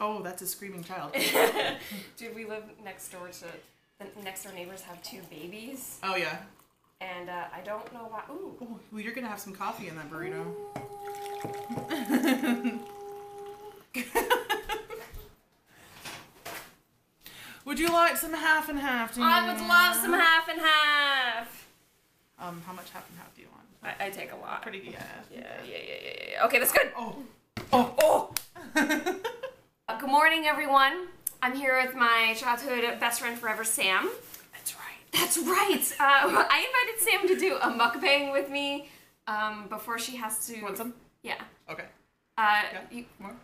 Oh, that's a screaming child. Dude, we live next door to... The next door neighbors have 2 babies. Oh, yeah. And I don't know why... Ooh. Oh, well, you're going to have some coffee in that burrito. Would you like some half and half? I would love some half and half. How much half and half do you want? I take a lot. Pretty, yeah. Yeah. Okay, that's good. Oh. Good morning, everyone. I'm here with my childhood best friend forever, Sam. That's right. I invited Sam to do a mukbang with me before she has to... Want some? Yeah. Okay. More?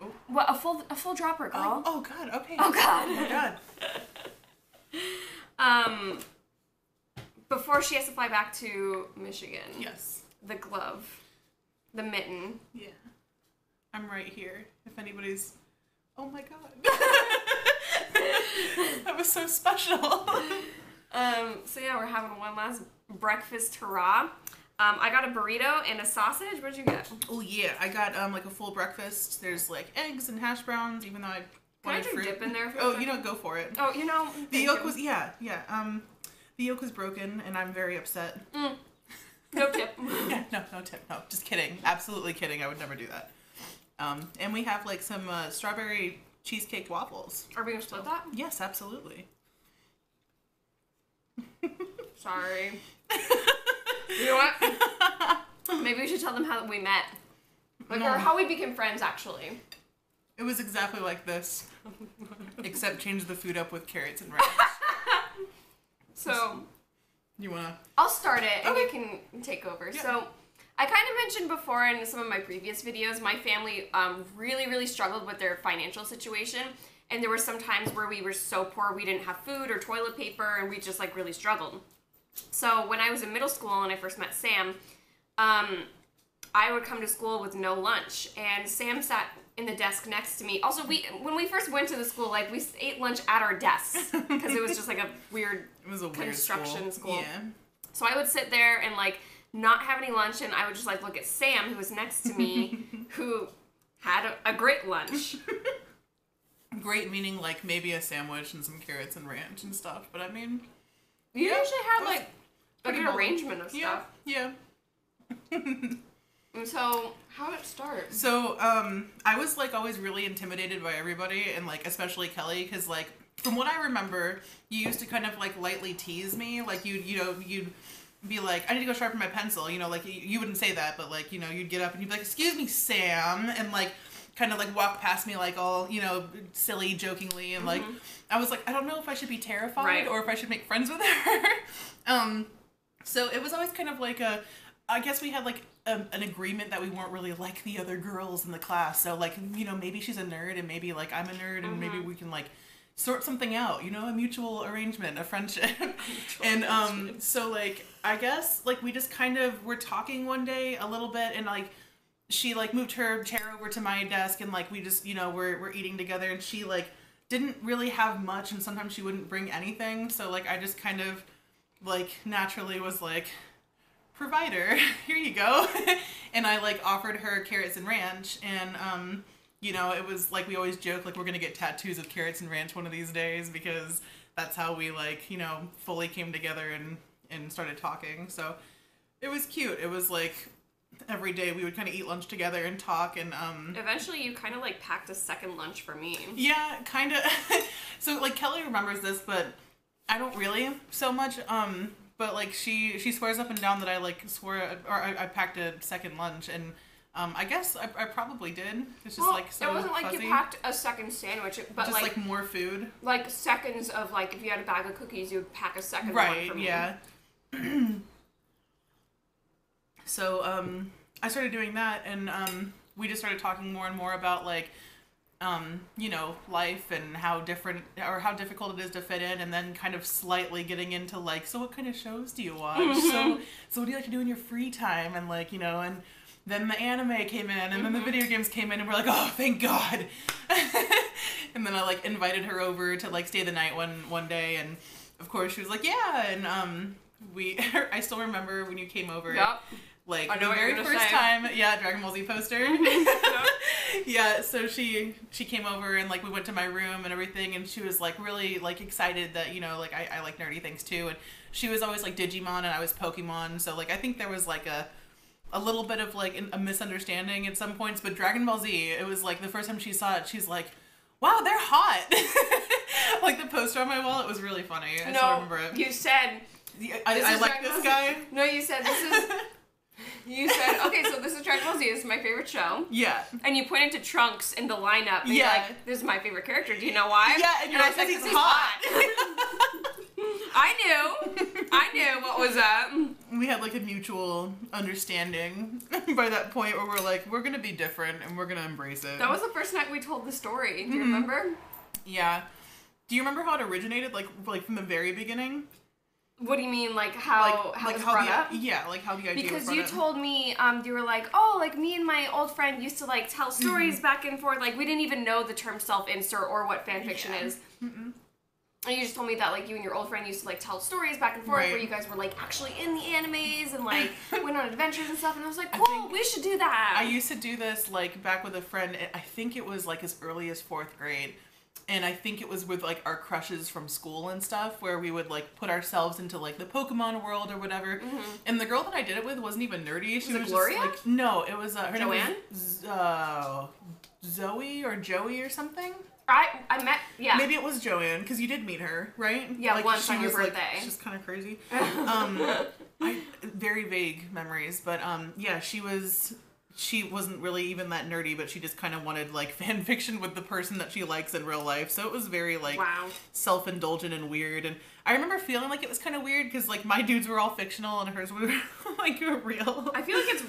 Oh. Well, a full dropper, girl. Oh God. Okay. Oh God. Before she has to fly back to Michigan. Yes. The glove. The mitten. Yeah. I'm right here. If anybody's... Oh my God. That was so special. So yeah, we're having one last breakfast hurrah. I got a burrito and a sausage. What'd you get? Oh yeah, I got like a full breakfast. There's like eggs and hash browns, even though I wanted fruit. Dip in there for Oh, go for it. Oh, you know. The yolk was the yolk was broken and I'm very upset. No tip. Yeah, no tip. No, just kidding. Absolutely kidding. I would never do that. And we have like some strawberry cheesecake waffles. Are we gonna split that? Yes, absolutely. Sorry. You know what? Maybe we should tell them how we met. Or how we became friends, actually. It was exactly like this. Except change the food up with carrots and ranch. So... You wanna... I'll start it and you can take over. Yeah. So, I kind of mentioned before in some of my previous videos, my family really struggled with their financial situation. And there were some times where we were so poor we didn't have food or toilet paper and we just like really struggled. So when I was in middle school and I first met Sam, I would come to school with no lunch, and Sam sat in the desk next to me. Also, when we first went to the school, like we ate lunch at our desks because it was just like a weird construction school. Yeah. So I would sit there and like not have any lunch, and I would just like look at Sam, who was next to me, who had a great lunch. Great meaning like maybe a sandwich and some carrots and ranch and stuff, but I mean... You usually have like a good arrangement of stuff. Yeah. And so, how did it start? So, I was like always really intimidated by everybody, and like especially Kelly, because like from what I remember, you used to kind of like lightly tease me, like you'd be like, I need to go sharpen my pencil, like you wouldn't say that, but like you'd get up and you'd be like, excuse me, Sam, and like kind of like walk past me like all silly, jokingly, and like I was like, I don't know if I should be terrified or if I should make friends with her. So it was always kind of like I guess we had like an agreement that we weren't really like the other girls in the class. So like maybe she's a nerd and maybe like I'm a nerd and maybe we can like sort something out, a mutual arrangement, a friendship. And so like I guess like we just kind of were talking one day a little bit, and like she like moved her chair over to my desk, and like we just we're eating together, and she like didn't really have much, and sometimes she wouldn't bring anything, so like I just kind of like naturally was like, provider, here you go. And I like offered her carrots and ranch, and it was like we always joke like we're gonna get tattoos of carrots and ranch one of these days, because that's how we like fully came together and started talking. So it was cute. It was like every day we would kind of eat lunch together and talk, and eventually you kind of like packed a second lunch for me. Yeah, kind of. So like Kelly remembers this, but I don't really so much. But like she swears up and down that I like swore, or I packed a second lunch, and I guess I probably did. It's just like so it wasn't like fuzzy. You packed a second sandwich, but just like more food. Like seconds of like if you had a bag of cookies, you would pack a second one for me. Yeah. So I started doing that, and we just started talking more and more about like life and how difficult it is to fit in, and then kind of slightly getting into like, so what kind of shows do you watch? So what do you like to do in your free time? And like, and then the anime came in, and then the video games came in, and we're like, oh, thank God. And then I like invited her over to like stay the night one day, and of course she was like, yeah, and I still remember when you came over. Yep. Like I know the very first time, Dragon Ball Z poster. Yeah, so she came over and like we went to my room and everything, and she was like really like excited that, you know, like I like nerdy things too, and she was always like Digimon and I was Pokemon, so like I think there was like a little bit of like a misunderstanding at some points, but Dragon Ball Z, it was like the first time she saw it, she's like, wow, they're hot. Like the poster on my wall, it was really funny. I still remember it. You said I like this guy. No, you said this is. You said, okay, so this is Dragon Ball Z. This is my favorite show. Yeah. And you pointed to Trunks in the lineup. And you're like, this is my favorite character. Do you know why? Yeah, and you're like, I said, he's hot. I knew what was up. We had like a mutual understanding by that point where we're like, we're gonna be different and we're gonna embrace it. That was the first night we told the story. Do you remember? Yeah. Do you remember how it originated? Like from the very beginning? What do you mean, like how it was brought up? Yeah, like how the idea because was brought you up. told me, you were like, oh, like me and my old friend used to like tell stories back and forth. Like we didn't even know the term self-insert or what fan fiction is. And you just told me that like you and your old friend used to like tell stories back and forth where you guys were like actually in the animes and like went on adventures and stuff. And I was like, cool, we should do that. I used to do this like back with a friend. I think it was like as early as 4th grade. And I think it was with like our crushes from school and stuff where we would like put ourselves into like the Pokemon world or whatever. And the girl that I did it with wasn't even nerdy. She was Gloria? just like, no, it was her Joanne? name was Zoe or Joey or something. I met, Maybe it was Joanne, because you did meet her, right? Yeah, like, once on your birthday. Like, she's kind of crazy. Very vague memories, but yeah, she wasn't really even that nerdy, but she just kind of wanted like fan fiction with the person that she likes in real life. So it was very like self-indulgent and weird. And I remember feeling like it was kind of weird because like my dudes were all fictional and hers were like real. I feel like it's.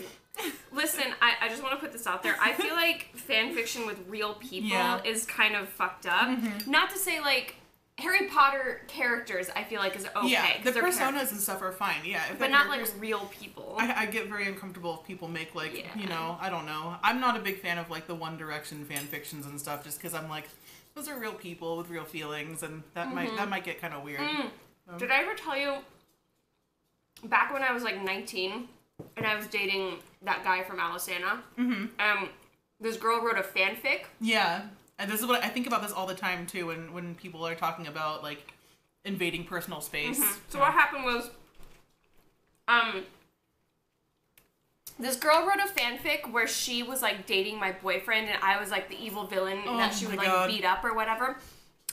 Listen, I just want to put this out there. I feel like fan fiction with real people is kind of fucked up. Not to say like Harry Potter characters, I feel like is okay. Yeah, the personas and stuff are fine. Yeah, but not like real people. I get very uncomfortable if people make like you know, I don't know. I'm not a big fan of like the One Direction fan fictions and stuff, just because I'm like, those are real people with real feelings, and that might get kind of weird. Did I ever tell you? Back when I was like 19, and I was dating that guy from Alisana. This girl wrote a fanfic. Yeah. And this is what I think about this all the time too when people are talking about like invading personal space. So what happened was this girl wrote a fanfic where she was like dating my boyfriend and I was like the evil villain that she would like beat up or whatever.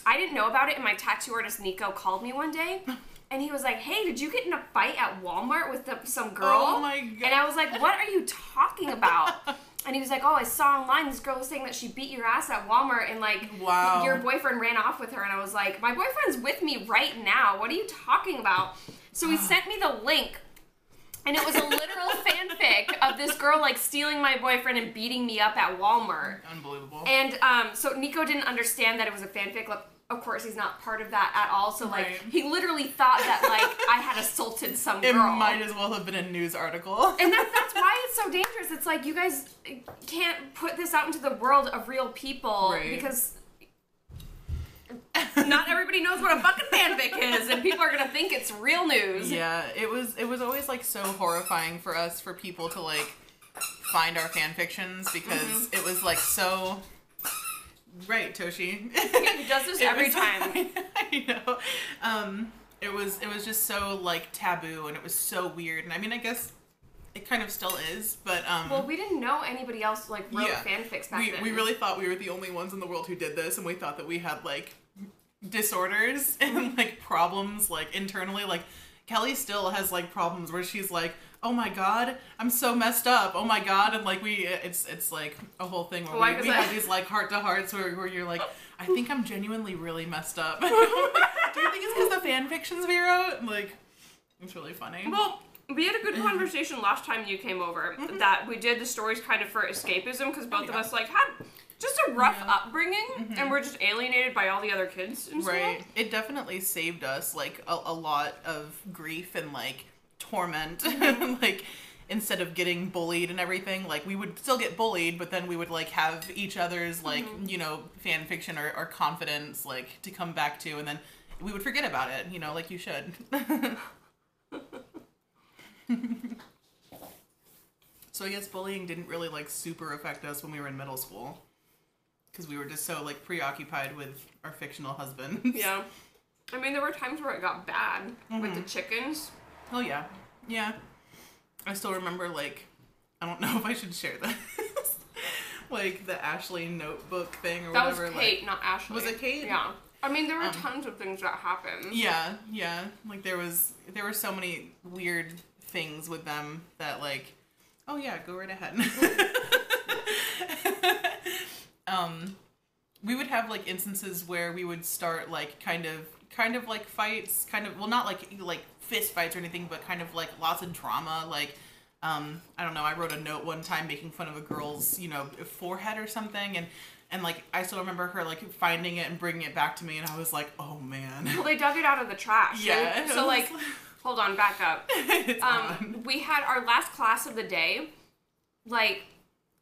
I didn't know about it, and my tattoo artist Nico called me one day and he was like, hey, did you get in a fight at Walmart with some girl? Oh my god. And I was like, what are you talking about? And he was like, oh, I saw online this girl was saying that she beat your ass at Walmart and, like, your boyfriend ran off with her. And I was like, my boyfriend's with me right now. What are you talking about? So he sent me the link. And it was a literal fanfic of this girl, like, stealing my boyfriend and beating me up at Walmart. Unbelievable. And so Nico didn't understand that it was a fanfic. Like, of course, he's not part of that at all. So, like, he literally thought that, like, I had assaulted some girl. It might as well have been a news article. And that's why it's so dangerous. It's like, you guys can't put this out into the world of real people because not everybody knows what a fucking fanfic is, and people are gonna think it's real news. Yeah, it was always, like, so horrifying for us, for people to, like, find our fan fictions, because it was, like, so... Right, Toshi. He does this every time. I know. It was just so like taboo, and it was so weird. And I mean, I guess it kind of still is, but well, we didn't know anybody else like wrote fanfics back then. We really thought we were the only ones in the world who did this, and we thought that we had like disorders and like problems like internally. Like Kelly still has like problems where she's like, oh my god, I'm so messed up. Oh my god, and like it's like a whole thing where we have these like heart to hearts where you're like, I think I'm genuinely really messed up. Do you think it's because the fan fictions we wrote? Like, it's really funny. Well, we had a good conversation last time you came over that we did the stories kind of for escapism because both of us like had just a rough upbringing and we're just alienated by all the other kids in school. Right. It definitely saved us like a lot of grief and like torment. Like instead of getting bullied and everything, like we would still get bullied, but then we would like have each other's like you know, fan fiction or confidence like to come back to, and then we would forget about it, you know, like you should. So I guess bullying didn't really like super affect us when we were in middle school. Because we were just so like preoccupied with our fictional husbands. Yeah. I mean, there were times where it got bad with the chickens. Oh, yeah. Yeah. I still remember, like, I don't know if I should share this. Like, the Ashley notebook thing or whatever. That was Kate, like, not Ashley. Was it Kate? Yeah. I mean, there were tons of things that happened. Yeah, yeah. Like, there were so many weird things with them that, like, oh, yeah, go right ahead. We would have, like, instances where we would start, like, kind of like fights, well, not like fist fights or anything, but kind of like lots of drama. Like, I don't know, I wrote a note one time making fun of a girl's, forehead or something, and like, I still remember her, like, finding it and bringing it back to me, and I was like, oh, man. Well, they dug it out of the trash. Yeah. So, like, hold on, back up. We had our last class of the day, like,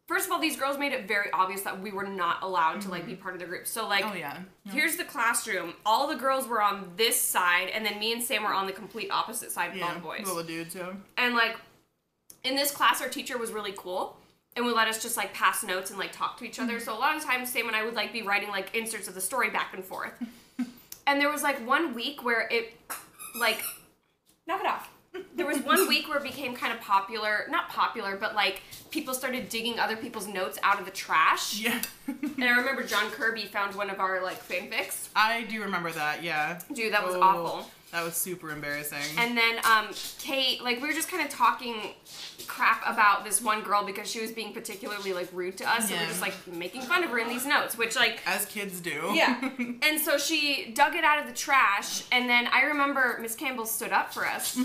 first of all, these girls made it very obvious that we were not allowed to, like, be part of the group. So, like, oh, yeah. Here's the classroom. All the girls were on this side, and then me and Sam were on the complete opposite side with all the boys. All the dudes, yeah. And, like, in this class, our teacher was really cool, and would let us just, like, pass notes and, like, talk to each other. So a lot of times, Sam and I would, like, be writing, like, inserts of the story back and forth. And there was, like, one week where it, like, knock it off. There was one week where it became kind of popular, not popular, but, like, people started digging other people's notes out of the trash. Yeah. And I remember John Kirby found one of our, like, fanfics. I do remember that, yeah. Dude, that was awful. That was super embarrassing. And then, Kate, like, we were just kind of talking crap about this one girl because she was being particularly, like, rude to us. So we're just, like, making fun of her in these notes, which, like... As kids do. Yeah. And so she dug it out of the trash, and then I remember Miss Campbell stood up for us,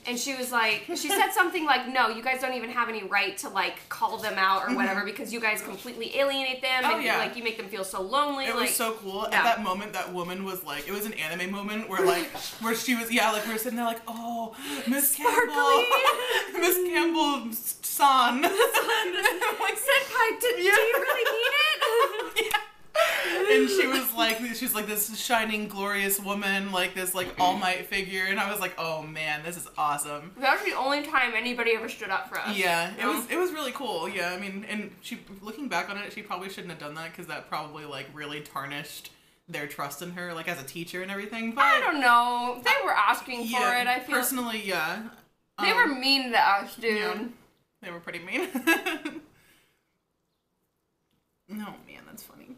and she was like, she said something like, no, you guys don't even have any right to, like, call them out or whatever because you guys completely alienate them, and, like, you make them feel so lonely. It was so cool. At that moment, that woman was, like, it was an anime moment where, like, where she was, like, we were sitting there like, oh, Miss Campbell. Miss Campbell-san. Like, senpai, do you really mean it? Yeah. And she was like this shining, glorious woman, like this, like, All Might figure, and I was like, oh man, this is awesome. That was the only time anybody ever stood up for us. Yeah, it was really cool. Yeah, I mean, and she, looking back on it, she probably shouldn't have done that because that probably, like, really tarnished their trust in her, like, as a teacher and everything. But I don't know. They were asking for it. I feel personally, yeah. They were mean to us, dude. Yeah, they were pretty mean. No, man, that's funny.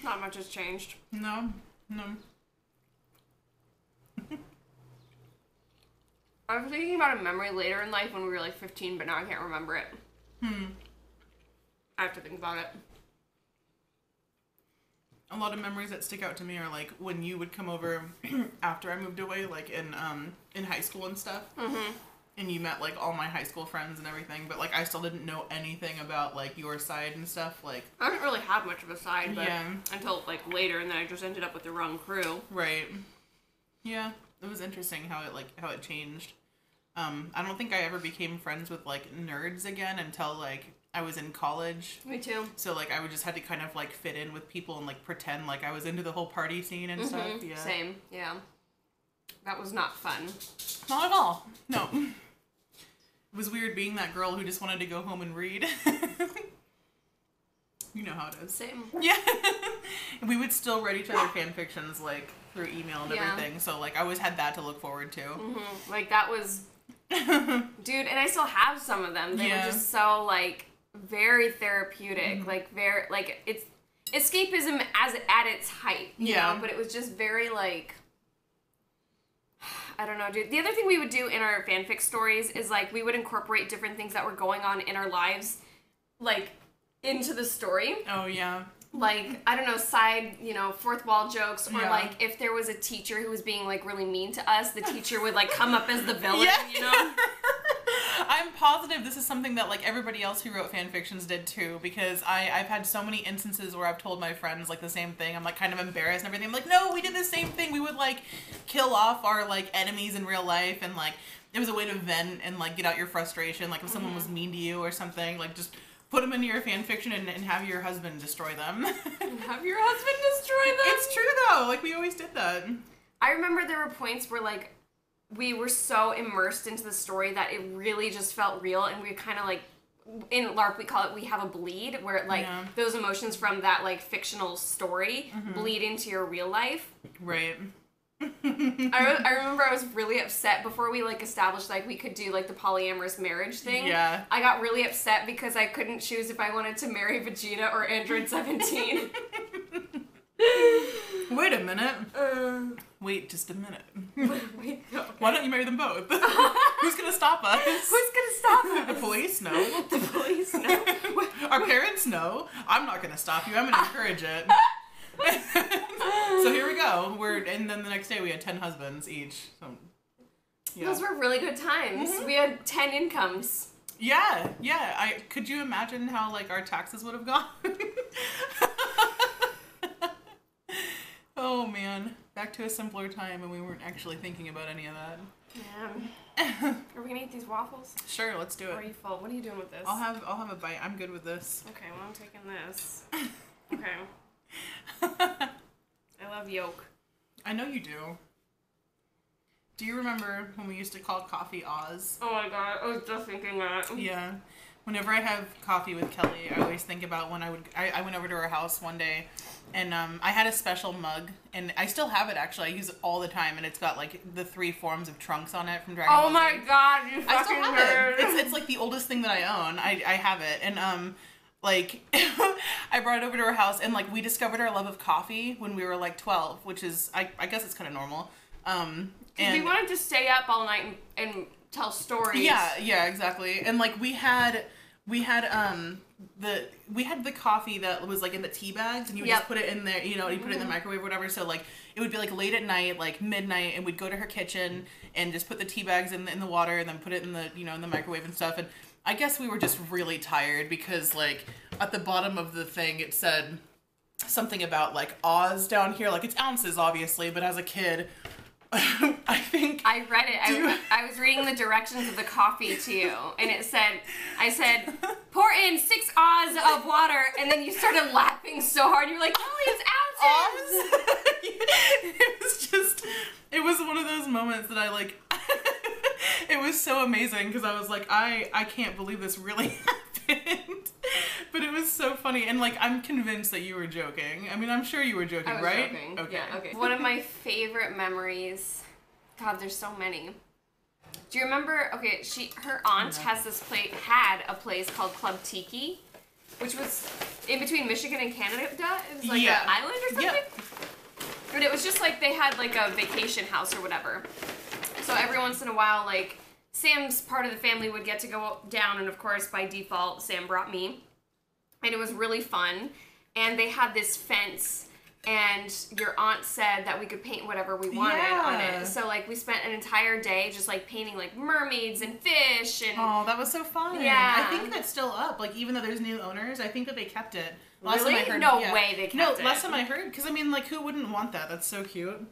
Not much has changed. No. I was thinking about a memory later in life when we were like 15, but now I can't remember it. I have to think about it. A lot of memories that stick out to me are like when you would come over after I moved away, like in high school and stuff. And you met like all my high school friends and everything, but like I still didn't know anything about like your side and stuff. Like I didn't really have much of a side, but until like later, and then I just ended up with the wrong crew. Right. Yeah, it was interesting how it changed. I don't think I ever became friends with like nerds again until like I was in college. Me too. So like I would just had to kind of like fit in with people and like pretend like I was into the whole party scene and stuff. Yeah. Same. Yeah. That was not fun. Not at all. No. It was weird being that girl who just wanted to go home and read. You know how it is. Same. Yeah. We would still write each other fan fictions like through email and everything. So like I always had that to look forward to. Like that was, dude, and I still have some of them. They were just so like very therapeutic, like very like it's escapism at its height. You know? But it was just very like. I don't know, dude. The other thing we would do in our fanfic stories is, like, we would incorporate different things that were going on in our lives, like, into the story. Oh, yeah. Like, I don't know, side, fourth wall jokes, or, like, if there was a teacher who was being, like, really mean to us, the teacher would, like, come up as the villain, you know? I'm positive this is something that, like, everybody else who wrote fan fictions did, too, because I've had so many instances where I've told my friends, like, the same thing. I'm, like, kind of embarrassed and everything. I'm like, no, we did the same thing. We would, like, kill off our, like, enemies in real life, and, like, it was a way to vent and, like, get out your frustration. Like, if someone was mean to you or something, like, just put them into your fan fiction and have your husband destroy them. Have your husband destroy them? It's true, though. Like, we always did that. I remember there were points where, like, we were so immersed into the story that it really just felt real, and we kind of, like, in LARP we call it we have a bleed, where, like, those emotions from that, like, fictional story bleed into your real life. Right. I remember I was really upset before we, like, established, like, we could do, like, the polyamorous marriage thing. Yeah. I got really upset because I couldn't choose if I wanted to marry Vegeta or Android 17. Wait a minute. Wait just a minute. Wait, okay. Why don't you marry them both? Who's gonna stop us? Who's gonna stop us? The police know. The police know. Our parents know. I'm not gonna stop you. I'm gonna encourage it. So here we go. And then the next day we had 10 husbands each. So, yeah. Those were really good times. We had 10 incomes. Yeah. Could you imagine how, like, our taxes would have gone? Oh man, back to a simpler time, and we weren't actually thinking about any of that. Yeah. Are we gonna eat these waffles? Sure, let's do it. Or are you full? What are you doing with this? I'll have a bite. I'm good with this. Okay, well, I'm taking this. Okay. I love yolk. I know you do. Do you remember when we used to call coffee Oz? Oh my god, I was just thinking that. Yeah. Whenever I have coffee with Kelly, I always think about when I went over to her house one day, and I had a special mug, and I still have it actually. I use it all the time, and it's got, like, the 3 forms of Trunks on it from Dragon Ball Z. Oh my god, you I still fucking have nerd. it. It's like the oldest thing that I own. I have it, and like I brought it over to her house, and, like, we discovered our love of coffee when we were, like, 12, which is I guess it's kind of normal. And we wanted to stay up all night and tell stories. Yeah, exactly. And, like, we had the coffee that was, like, in the tea bags, and you would just put it in there, you know, you put it in the microwave or whatever. So, like, it would be, like, late at night, like midnight, and we'd go to her kitchen and just put the tea bags in the water, and then put it in the, you know, in the microwave and stuff. And I guess we were just really tired because, like, at the bottom of the thing it said something about, like, Oz down here. Like, it's ounces, obviously, but as a kid, I think I read it. I was reading the directions of the coffee to you, and I said, pour in 6 Oz of water, and then you started laughing so hard. You were like, Kelly, it's ounces. It was one of those moments that I, like, it was so amazing because I was like, I can't believe this really happened. But it was so funny, and, like, I'm convinced that you were joking. I mean, I'm sure you were joking, I was right? joking. Okay. Yeah, okay. One of my favorite memories. God, there's so many. Do you remember? Okay, her aunt had a place called Club Tiki, which was in between Michigan and Canada. It was like an island or something. Yep. And it was just like they had, like, a vacation house or whatever. So every once in a while, like, Sam's part of the family would get to go down, and of course, by default, Sam brought me. And it was really fun. And they had this fence, and your aunt said that we could paint whatever we wanted on it. So, like, we spent an entire day just, like, painting, like, mermaids and fish. And oh, that was so fun. Yeah. I think that's still up. Like, even though there's new owners, I think that they kept it. Last time I heard, no way they kept it. No, last time I heard, because, I mean, like, who wouldn't want that? That's so cute.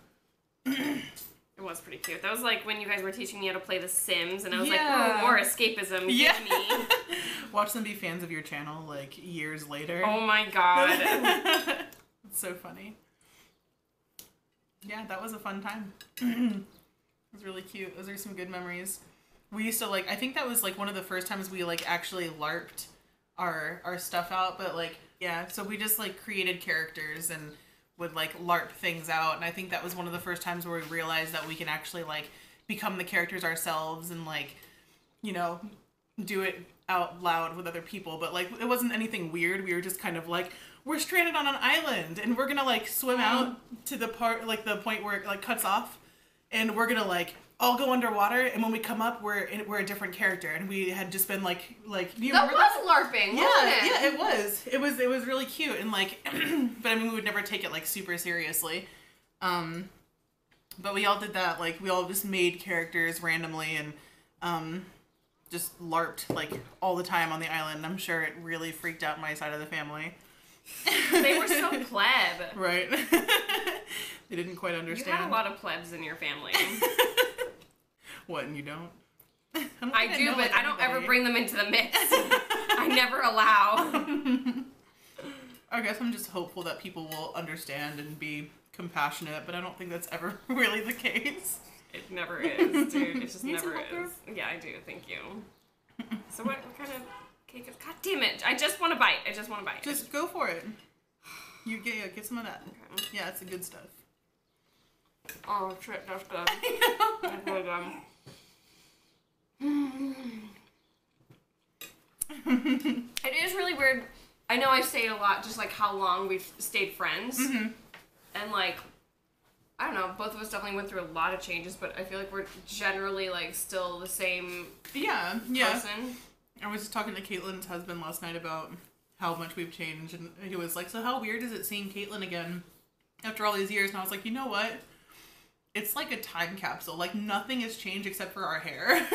It was pretty cute. That was like when you guys were teaching me how to play The Sims, and I was like, oh, more escapism. Yeah. Give me. Watch them be fans of your channel, like, years later. Oh my god. It's so funny. Yeah, that was a fun time. It was really cute. Those are some good memories. We used to, like, I think that was, like, one of the first times we, like, actually LARPed our stuff out, but, like, yeah, so we just, like, created characters and would, like, LARP things out, and I think that was one of the first times where we realized that we can actually, like, become the characters ourselves and, like, you know, do it out loud with other people. But, like, it wasn't anything weird. We were just kind of like, we're stranded on an island, and we're gonna, like, swim out to the part, like, the point where it, like, cuts off, and we're gonna, like, all go underwater, and when we come up, we're a different character, and we had just been like do you remember that? LARPing, yeah, it was. It was really cute, and, like, but I mean, we would never take it, like, super seriously. But we all did that, like, we all just made characters randomly, and just LARPed, like, all the time on the island. I'm sure it really freaked out my side of the family. They were so pleb. Right. They didn't quite understand. You had a lot of plebs in your family. What, and you don't? I do, but I don't ever bring them into the mix. I never allow. I guess I'm just hopeful that people will understand and be compassionate, but I don't think that's ever really the case. It never is, dude. It just Need never some help is. Yeah, I do. Thank you. So what kind of cake is... God damn it. I just want to bite. Just go for it. You get some of that. Okay. Yeah, it's the good stuff. Oh, shit. That's good. That's really good. It is really weird. I know I say it a lot, just like how long we've stayed friends. Mm-hmm. And like, I don't know, both of us definitely went through a lot of changes, but I feel like we're generally like still the same person. I was just talking to Caitlin's husband last night about how much we've changed, and he was like, so how weird is it seeing Caitlin again after all these years? And I was like, you know what? It's like a time capsule. Like, nothing has changed except for our hair.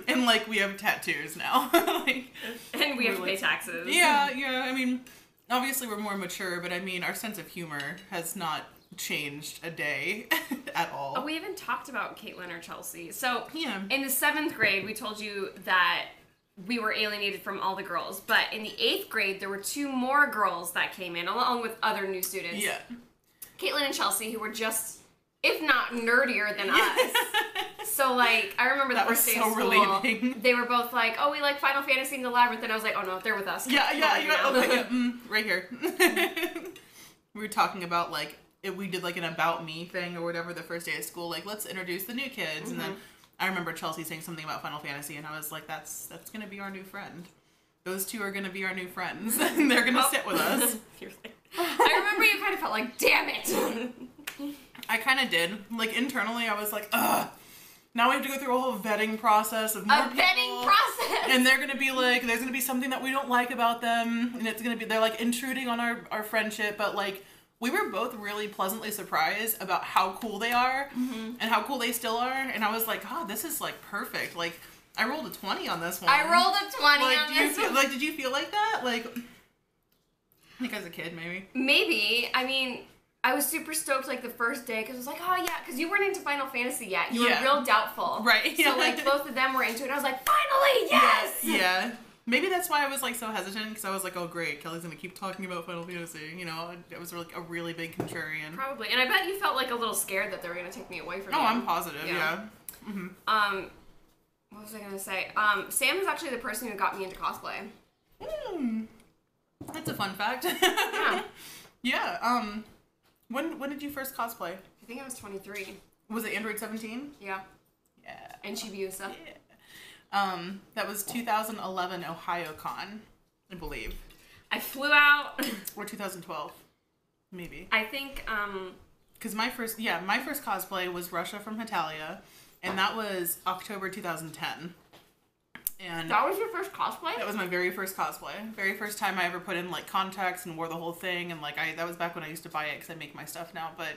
And, like, we have tattoos now. Like, and we have to pay taxes. Yeah. I mean, obviously we're more mature, but I mean, our sense of humor has not changed a day at all. Oh, we haven't talked about Caitlin or Chelsea. So, yeah. In the 7th grade, we told you that we were alienated from all the girls. But in the 8th grade, there were 2 more girls that came in, along with other new students. Yeah. Caitlin and Chelsea, who were just, if not nerdier than us. So, like, I remember the first day of school, relieving. They were both like, oh, we like Final Fantasy and the Labyrinth, and I was like, oh no, they're with us. Right here. We were talking about, like, we did, like, an About Me thing or whatever the first day of school, like, let's introduce the new kids, Mm-hmm. and then I remember Chelsea saying something about Final Fantasy, and I was like, that's gonna be our new friend. Those 2 are gonna be our new friends, and they're gonna sit with us. I remember you kind of felt like, damn it! I kind of did. Like, internally, I was like, ugh. Now we have to go through a whole vetting process of more people. Vetting process! And they're going to be like, there's going to be something that we don't like about them. And it's going to be, they're like intruding on our friendship. But like, we were both really pleasantly surprised about how cool they are. Mm-hmm. And how cool they still are. And I was like, oh, this is like perfect. Like, I rolled a 20 on this one. I rolled a 20 like, on this one. Like, did you feel like that? Like, I think as a kid, maybe. Maybe. I mean, I was super stoked, like, the first day, because I was like, oh, yeah, because you weren't into Final Fantasy yet. You were real doubtful. Right. So, like, both of them were into it. I was like, finally, yes! Yeah. Maybe that's why I was, like, so hesitant, because I was like, oh, great, Kelly's going to keep talking about Final Fantasy. You know, it was like a really big contrarian. Probably. And I bet you felt, like, a little scared that they were going to take me away from you. Oh, I'm positive, yeah. Mm-hmm. What was I going to say? Sam is actually the person who got me into cosplay. That's a fun fact. Yeah. Yeah, when did you first cosplay? I think I was 23. Was it Android 17? Yeah. Yeah. And Chibiusa. Yeah. That was 2011 OhioCon, I believe. I flew out. Or 2012, maybe. I think, Because my first cosplay was Russia from Hetalia, and that was October 2010. And that was your first cosplay? that was my very first cosplay. Very first time I ever put in, like, contacts and wore the whole thing, and, like, that was back when I used to buy it, because I make my stuff now, but,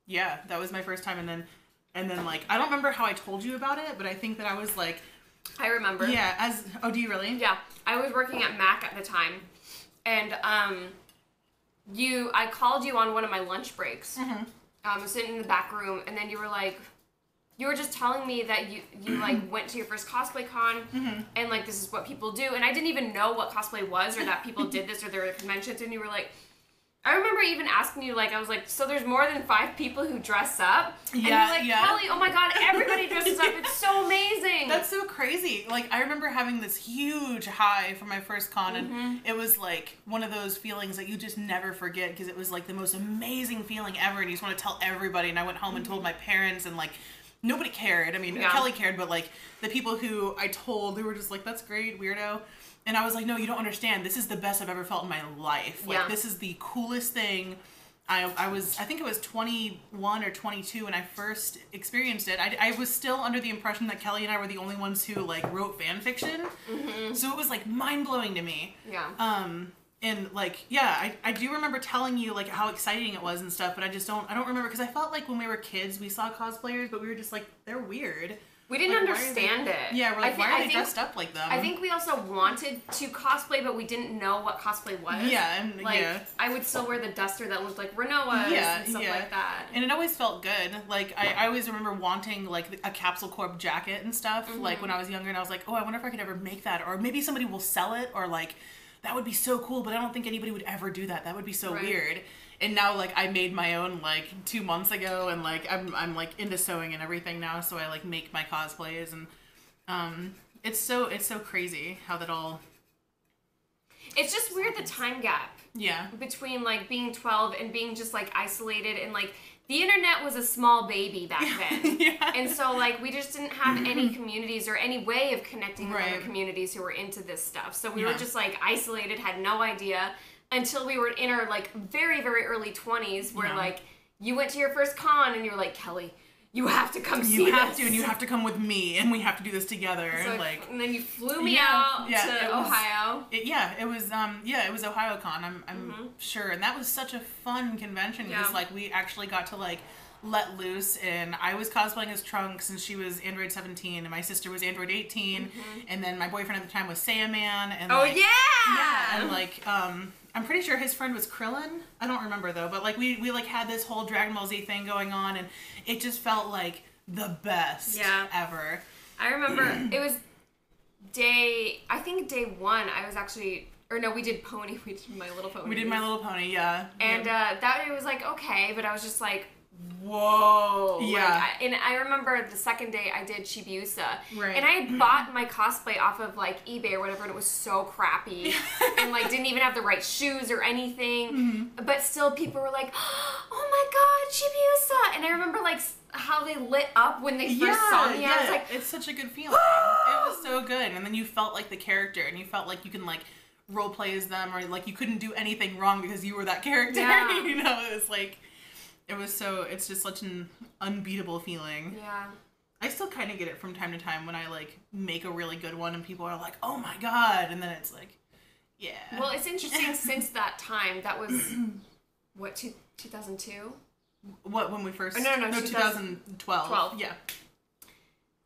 yeah, that was my first time, and then, like, I don't remember how I told you about it, but I think that I was, like... I remember. Yeah, oh, do you really? Yeah, I was working at Mac at the time, and, I called you on one of my lunch breaks. Mm-hmm. I was sitting in the back room, and then you were like... You were just telling me that you like went to your first cosplay con and like this is what people do, and I didn't even know what cosplay was or that people did this or there were conventions, and you were like, I remember even asking you, like, I was like, so there's more than 5 people who dress up? And you're like, Kelly, oh my god, everybody dresses up, it's so amazing. That's so crazy. Like, I remember having this huge high for my first con, and it was like one of those feelings that you just never forget, because it was like the most amazing feeling ever, and you just want to tell everybody, and I went home and told my parents, and like, nobody cared. I mean, Kelly cared, but, like, the people who I told, they were just like, that's great, weirdo. And I was like, no, you don't understand. This is the best I've ever felt in my life. Like, this is the coolest thing. I think it was 21 or 22 when I first experienced it. I was still under the impression that Kelly and I were the only ones who, like, wrote fan fiction. Mm-hmm. So it was, like, mind-blowing to me. Yeah. And, like, yeah, I do remember telling you, like, how exciting it was and stuff, but I don't remember, because I felt like when we were kids, we saw cosplayers, but we were just like, they're weird. We didn't understand it. Yeah, we're like, why are they dressed up like them? I think we also wanted to cosplay, but we didn't know what cosplay was. Yeah, and like, I would still wear the duster that looked like Renoa's and stuff like that. And it always felt good. Like, I always remember wanting, like, a Capsule Corp jacket and stuff, like, when I was younger, and I was like, oh, I wonder if I could ever make that, or maybe somebody will sell it, or, like, that would be so cool, but I don't think anybody would ever do that. That would be so weird. and now like I made my own like 2 months ago, and like I'm like into sewing and everything now, so I like make my cosplays, and it's so crazy how that all. It's just weird, the time gap. Yeah. Between like being 12 and being just like isolated, and like the internet was a small baby back then. Yeah. And so like we just didn't have any communities or any way of connecting with Right. other communities who were into this stuff. So we Yeah. were just like isolated, had no idea until we were in our like very, very early 20s where like you went to your first con and you were like, Kelly, you have to come see You have this. to, and you have to come with me, and we have to do this together. So like, and then you flew me Yeah, out yeah, to it was- Ohio. it was OhioCon. I'm sure, and that was such a fun convention because Yeah. like we actually got to like let loose, and I was cosplaying as Trunks, and she was Android 17, and my sister was Android 18, and then my boyfriend at the time was Sandman, and Oh like, yeah! and like I'm pretty sure his friend was Krillin. I don't remember though, but like we like had this whole Dragon Ball Z thing going on, and it just felt like the best ever. I remember it was day 1. I was actually, or no, we did Pony. We did My Little Pony. We did My Little Pony, yeah. And that day was like, okay, but I was just like, whoa. Yeah. Like, and I remember the second day I did Chibiusa. Right. And I had bought my cosplay off of like eBay or whatever, and it was so crappy. And like didn't even have the right shoes or anything. But still people were like, oh my god, Chibiusa. And I remember like how they lit up when they first saw me. I was like, it's such a good feeling. It was so good. And then you felt like the character, and you felt like you can like role play as them, or like you couldn't do anything wrong because you were that character. Yeah. You know, it was like, it's just such an unbeatable feeling. yeah. I still kind of get it from time to time when I like make a really good one and people are like, oh my god, and then it's like, yeah. Well, it's interesting since that time. That was, what, 2002? What, when we first... Oh, no, 2012. 12. Yeah.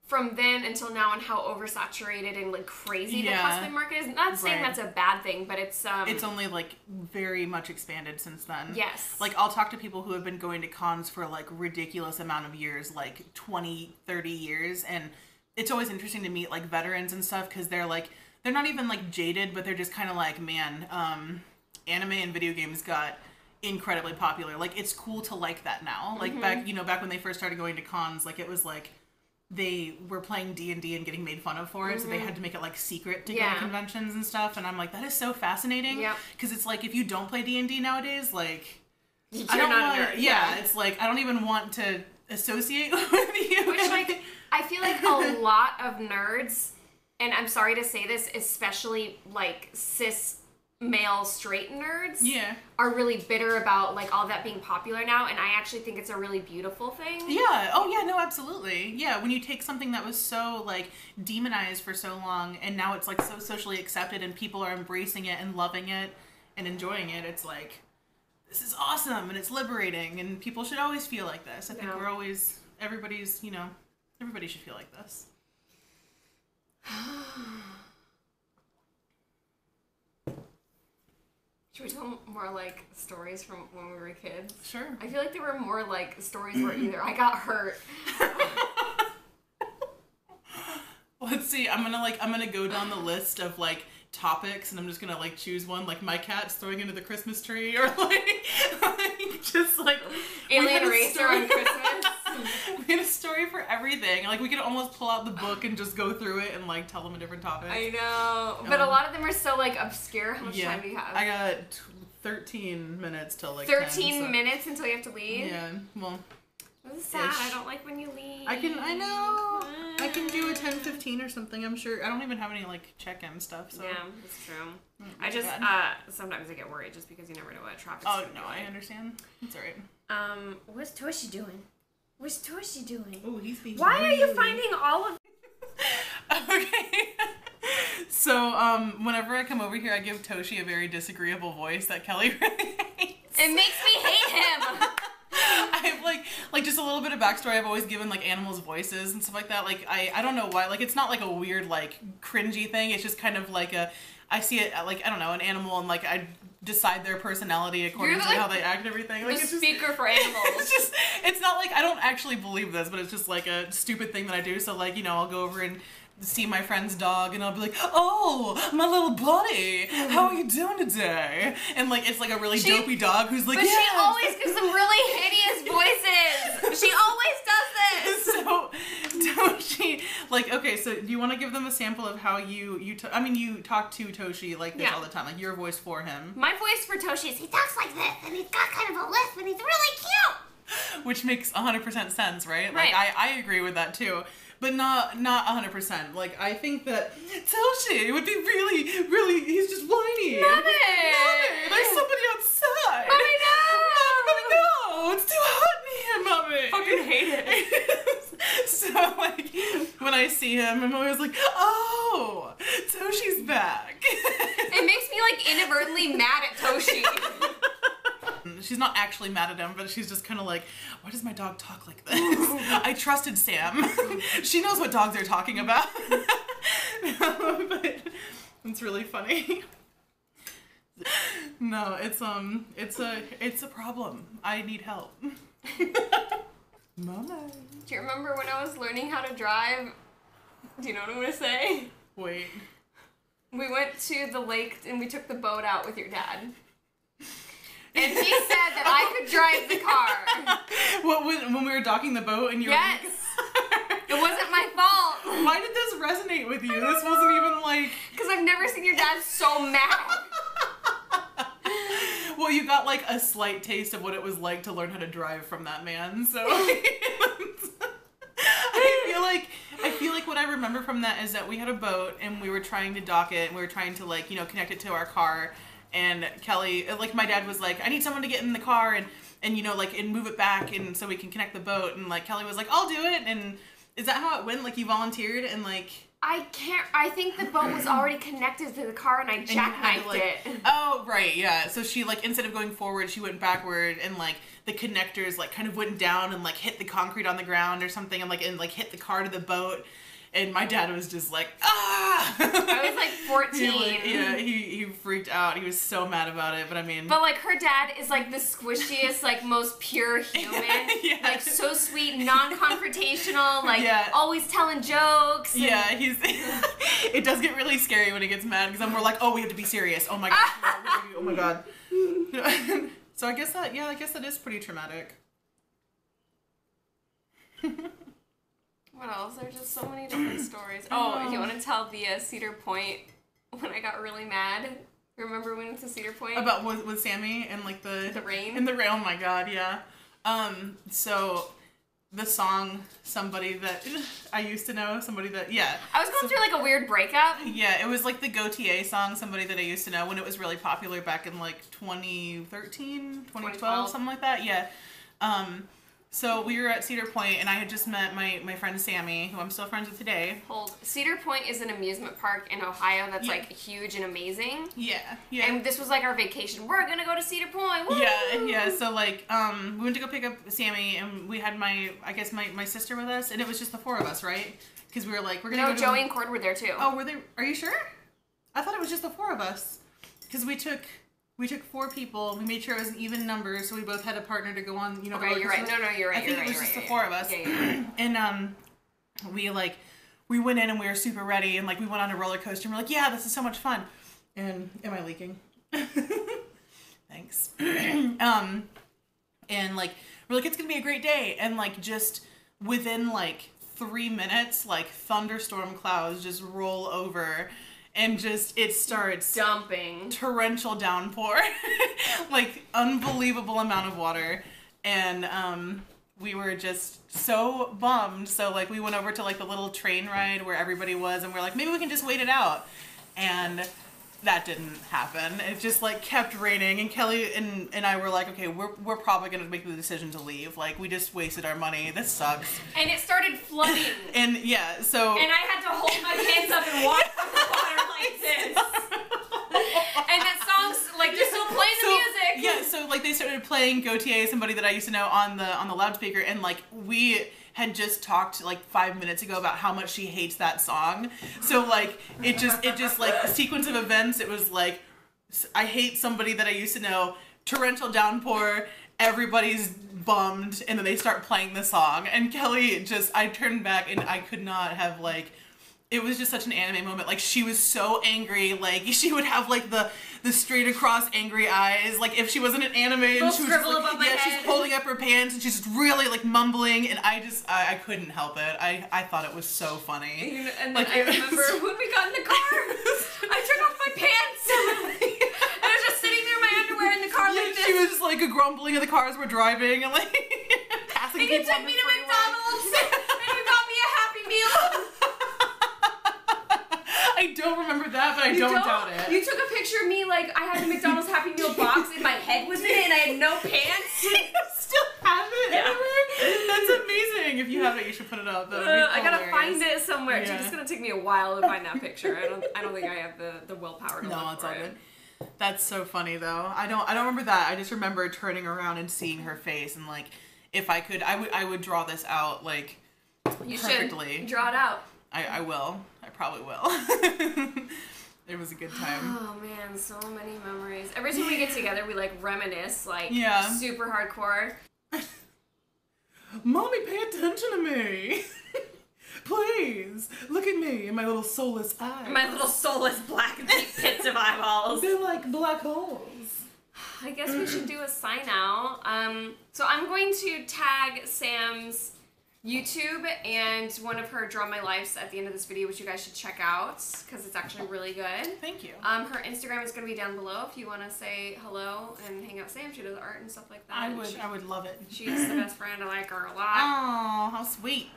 From then until now, and how oversaturated and like crazy Yeah. the cosplay market is. Not saying Right. that's a bad thing, but it's It's only like very much expanded since then. yes. Like I'll talk to people who have been going to cons for like ridiculous amount of years, like 20, 30 years, and it's always interesting to meet like veterans and stuff because they're not even like jaded, but they're just kind of like, man, anime and video games got incredibly popular. Like it's cool to like that now. Like back when they first started going to cons, like it was like they were playing D&D and getting made fun of for it, so they had to make it like secret to go to conventions and stuff, and I'm like, that is so fascinating. Yep. Because it's like if you don't play D&D nowadays, like You're I don't not a want, nerd. yeah, it's like I don't even want to associate with you. Which like I feel like a lot of nerds, and I'm sorry to say this, especially like cis male straight nerds, Yeah. are really bitter about like all that being popular now, and I actually think it's a really beautiful thing. Yeah. Oh, yeah. No, absolutely. Yeah. When you take something that was so like demonized for so long, and now it's like so socially accepted, and people are embracing it and loving it and enjoying it, it's like this is awesome and it's liberating, and people should always feel like this. I think everybody should feel like this. Should we tell more like stories from when we were kids? Sure. I feel like there were more like stories where either I got hurt. Let's see. I'm gonna go down the list of like topics, and I'm just gonna like choose one, like my cat's throwing into the Christmas tree, or like just like Alien racer on Christmas. We had a story for everything. Like we could almost pull out the book and just go through it and like tell them a different topic. I know, but a lot of them are so like obscure. How much time do you have? I got 13 minutes till like 13 10, so. minutes until you have to leave. Yeah. Well, This is sad. Ish. I don't like when you leave. I can do a 10-15 or something. I'm sure. I don't even have any like check-in stuff. So. Yeah, that's true. Not I just bad. sometimes I get worried just because you never know what traffic's Oh gonna no, be I like. understand. It's alright. What's Toshi doing? What's Toshi doing? Oh, he's being. Why are you rude. finding all of? Okay. So, whenever I come over here, I give Toshi a very disagreeable voice that Kelly really hates. It makes me hate him. I have like just a little bit of backstory. I've always given like animals voices and stuff like that. Like I don't know why. Like it's not like a weird like cringy thing. It's just kind of like I see it like, I don't know, an animal, and like I decide their personality according You're to like how they act and everything. Like The it's just, speaker for animals. it's not like I don't actually believe this, but it's just like a stupid thing that I do. So like, you know, I'll go over and see my friend's dog and I'll be like, oh, my little buddy, how are you doing today? And like it's like a really dopey dog who's like, but yes. she always gives some really hideous voices. She always does this. So Toshi, like, okay, so do you want to give them a sample of how you talk to Toshi like this all the time, like your voice for him? My voice for Toshi is he talks like this, and he's got kind of a lisp, and he's really cute. Which makes 100% sense, right? Right. Like I agree with that too. But not 100%. Like, I think that Toshi would be really, he's just whiny. Mommy! There's somebody outside. Mommy, no! Mommy, no! It's too hot in here, Mommy. Fucking hate it. So, like, when I see him, I'm always like, oh, Toshi's back. It makes me, like, inadvertently mad at Toshi. She's not actually mad at him, but she's just kind of like, why does my dog talk like this? I trusted Sam. She knows what dogs are talking about. But it's really funny. No, it's a problem. I need help. Mama. Do you remember when I was learning how to drive? Do you know what I'm gonna say? Wait. We went to the lake and we took the boat out with your dad. And he said that I could drive the car. What, when we were docking the boat and you Yes. were... It wasn't my fault. Why did this resonate with you? This wasn't even like... Because I've never seen your dad so mad. Well, you got like a slight taste of what it was like to learn how to drive from that man, so... I feel like what I remember from that is that we had a boat and we were trying to dock it and we were trying to like, you know, connect it to our car. And Kelly, like my dad was like, I need someone to get in the car and you know, like, and move it back and so we can connect the boat. And like Kelly was like, I'll do it. And is that how it went? Like you volunteered and like... I think the boat was already connected to the car and I jackknifed it. Oh, right, yeah. So she like, instead of going forward, she went backward and like the connectors like kind of went down and like hit the concrete on the ground or something and like hit the car to the boat. And my dad was just like, ah! I was like 14. He freaked out. He was so mad about it, but I mean... But like her dad is like the squishiest, like most pure human. Yeah. Like so sweet, non-confrontational, like always telling jokes. And... Yeah, he's... It does get really scary when he gets mad because we're like, oh, we have to be serious. Oh my god. Oh my god. So I guess that is pretty traumatic. What else? There's just so many different stories. Oh, you want to tell the Cedar Point when I got really mad? Remember when we went to Cedar Point? About with Sammy and like the rain? And the rain, oh my god, yeah. So the song Somebody That I Used to Know, somebody that, yeah. I was going through like a weird breakup. Yeah, it was like the GoTA song, Somebody That I Used to Know, when it was really popular back in like 2013, 2012, something like that, yeah. So we were at Cedar Point, and I had just met my friend Sammy, who I'm still friends with today. Cedar Point is an amusement park in Ohio that's like huge and amazing. Yeah. And this was like our vacation. We're gonna go to Cedar Point. Woo! Yeah. So like, we went to go pick up Sammy, and we had my sister with us, and it was just the four of us, right? Because we were like, we're gonna go. No, Joey and Cord were there too. Oh, were they? Are you sure? I thought it was just the four of us. Because we took 4 people. We made sure it was an even number, so we both had a partner to go on. You know. Okay, you're right. No, you're right. I think it was just the four of us. Yeah. And we went in and we were super ready, and like we went on a roller coaster, and we're like, yeah, this is so much fun. And am I leaking? Thanks. And like we're like, it's gonna be a great day, and like just within like 3 minutes, like thunderstorm clouds just roll over. And just, it starts dumping. Torrential downpour. Like, unbelievable amount of water. And we were just so bummed. So, like, we went over to, like, the little train ride where everybody was. And we're like, maybe we can just wait it out. And that didn't happen. It just, like, kept raining. And Kelly and I were like, okay, we're probably going to make the decision to leave. Like, we just wasted our money. This sucks. And it started flooding. And, yeah, so... And I had to hold my hands up and walk through the water like this. And that song's, like, just still playing the music. Yeah, so, like, they started playing GoTA, Somebody That I Used to Know, on the loudspeaker. And, like, we had just talked like 5 minutes ago about how much she hates that song. So like it just like a sequence of events. It was like, I hate Somebody That I Used to Know, torrential downpour, everybody's bummed, and then they start playing the song. And Kelly just, I turned back and I could not have like it was just such an anime moment. Like, she was so angry. Like, she would have, like, the straight across angry eyes. Like, if she wasn't an anime, and she was just, like, she's holding up her pants, and she's just really, like, mumbling, and I couldn't help it. I thought it was so funny. And then I remember when we got in the car, I took off my pants, and I was just sitting there in my underwear in the car like this. She was just, like, grumbling, and the cars were driving, and, like, passing and you took me to McDonald's, and you got me a Happy Meal. I don't remember that, but I don't doubt it. You took a picture of me, like, I had a McDonald's Happy Meal box, and my head was in it, and I had no pants. You still have it? Yeah. That's amazing. If you have it, you should put it up. That would be hilarious. I gotta find it somewhere. Yeah. It's gonna take me a while to find that picture. I don't think I have the willpower to look No, it's for all it. good. That's so funny though. I don't remember that. I just remember turning around and seeing her face, and like, if I could, I would draw this out like You perfectly. should draw it out. I will. I probably will. It was a good time. Oh man, so many memories. Every time we get together, we like reminisce, like super hardcore. Mommy, pay attention to me. Please, look at me and my little soulless eyes. My little soulless black deep pits of eyeballs. They're like black holes. I guess we should do a sign out. So I'm going to tag Sam's YouTube and one of her Draw My Lives at the end of this video, which you guys should check out because it's actually really good. Thank you. Her Instagram is going to be down below if you want to say hello and hang out with Sam. She does art and stuff like that. I would love it. She's the best friend. I like her a lot. Oh, how sweet.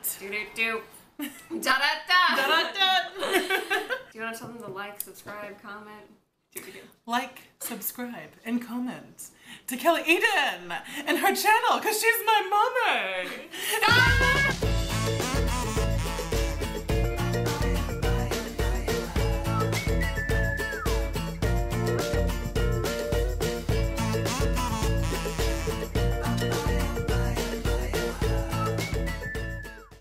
Do. Da-da-da. Da-da-da. Do you want to tell them to like, subscribe, comment? Do what you do. Like, subscribe, and comment to Kelly Eden and her channel because she's my